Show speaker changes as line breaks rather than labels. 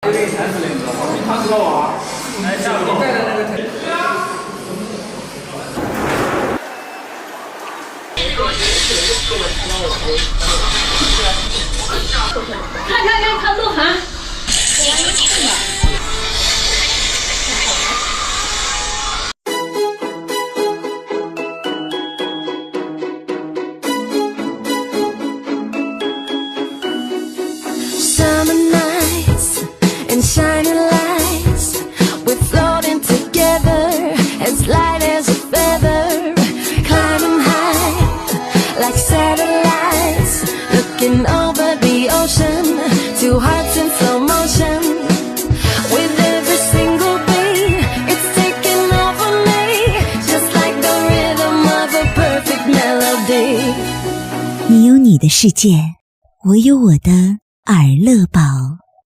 有点馋死了，你知道吗？你烫死了我。哎，下午你带的那个腿。
看，他鹿晗。
Summer nights and shiny lights, we're floating together as light as a feather, climbing high like satellites, looking over the ocean, two hearts in slow motion. With every single beat, it's taking over me, just like the rhythm of a perfect melody.
你有你的世界，我有我的尔乐宝。